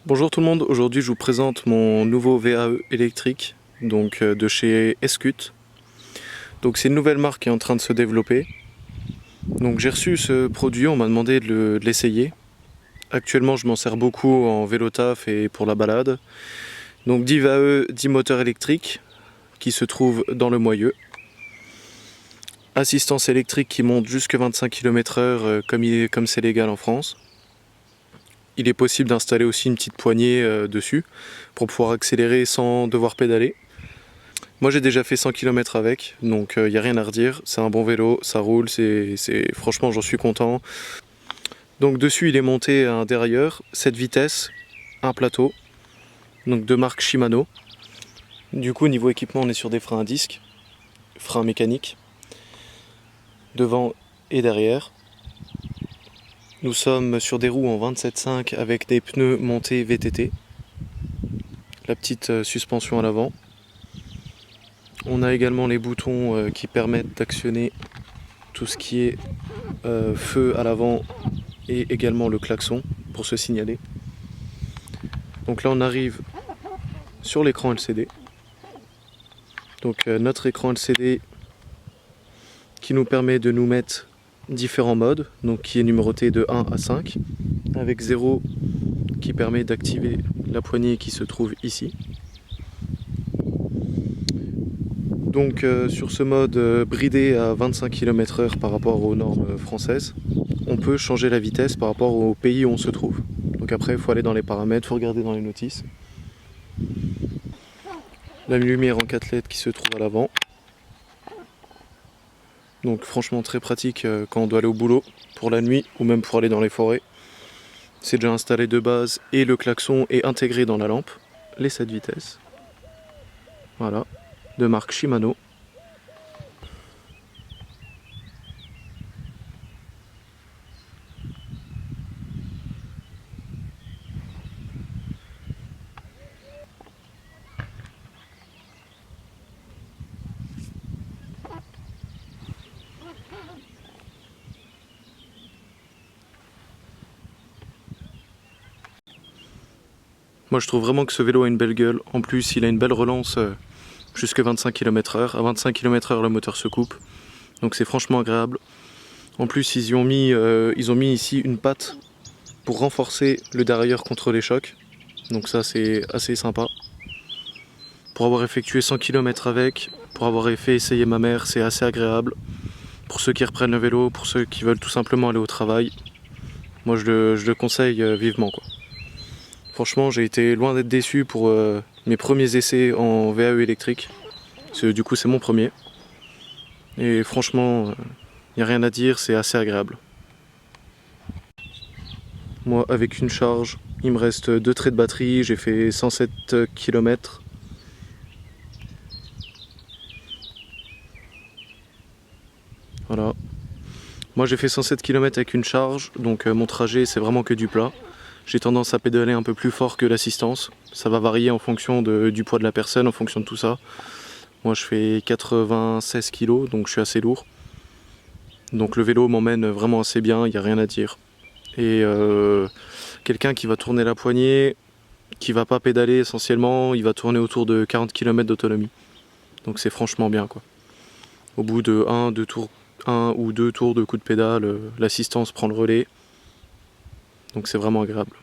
Bonjour tout le monde, aujourd'hui je vous présente mon nouveau VAE électrique de chez Escut. Donc c'est une nouvelle marque qui est en train de se développer. Donc j'ai reçu ce produit, on m'a demandé de l'essayer. Actuellement je m'en sers beaucoup en vélo taf et pour la balade. Donc 10 VAE, 10 moteurs électriques qui se trouvent dans le moyeu. Assistance électrique qui monte jusqu'à 25 km/h comme c'est légal en France. Il est possible d'installer aussi une petite poignée dessus pour pouvoir accélérer sans devoir pédaler. Moi j'ai déjà fait 100 km avec, donc il n'y a rien à redire. C'est un bon vélo, ça roule, franchement j'en suis content. Donc dessus il est monté un dérailleur, 7 vitesses, un plateau, donc de marque Shimano. Du coup niveau équipement on est sur des freins à disque, freins mécaniques, devant et derrière. Nous sommes sur des roues en 27,5 avec des pneus montés VTT. La petite suspension à l'avant. On a également les boutons qui permettent d'actionner tout ce qui est feu à l'avant et également le klaxon pour se signaler. Donc là on arrive sur l'écran LCD. Donc notre écran LCD qui nous permet de nous mettre différents modes, donc qui est numéroté de 1 à 5, avec 0 qui permet d'activer la poignée qui se trouve ici. Donc sur ce mode bridé à 25 km/h par rapport aux normes françaises, on peut changer la vitesse par rapport au pays où on se trouve. Donc après il faut aller dans les paramètres, il faut regarder dans les notices. La lumière en 4 LED qui se trouve à l'avant. Donc franchement très pratique quand on doit aller au boulot pour la nuit ou même pour aller dans les forêts. C'est déjà installé de base et le klaxon est intégré dans la lampe. Les 7 vitesses. Voilà, de marque Shimano. Moi je trouve vraiment que ce vélo a une belle gueule. En plus il a une belle relance jusque 25 km/h. À 25 km/h le moteur se coupe. Donc c'est franchement agréable. En plus ils ont mis ici une patte pour renforcer le dérailleur contre les chocs. Donc ça c'est assez sympa. Pour avoir effectué 100 km avec, pour avoir fait essayer ma mère, c'est assez agréable. Pour ceux qui reprennent le vélo, pour ceux qui veulent tout simplement aller au travail, moi je le conseille vivement quoi. Franchement j'ai été loin d'être déçu pour mes premiers essais en VAE électrique. Du coup c'est mon premier. Et franchement, il n'y a rien à dire, c'est assez agréable. Moi avec une charge, il me reste 2 traits de batterie, j'ai fait 107 km. Voilà. Moi j'ai fait 107 km avec une charge, donc mon trajet c'est vraiment que du plat. J'ai tendance à pédaler un peu plus fort que l'assistance. Ça va varier en fonction du poids de la personne, en fonction de tout ça. Moi je fais 96 kg, donc je suis assez lourd. Donc le vélo m'emmène vraiment assez bien, il n'y a rien à dire. Et quelqu'un qui va tourner la poignée, qui va pas pédaler essentiellement, il va tourner autour de 40 km d'autonomie. Donc c'est franchement bien quoi. Au bout de 1 ou 2 tours de coup de pédale, l'assistance prend le relais. Donc c'est vraiment agréable.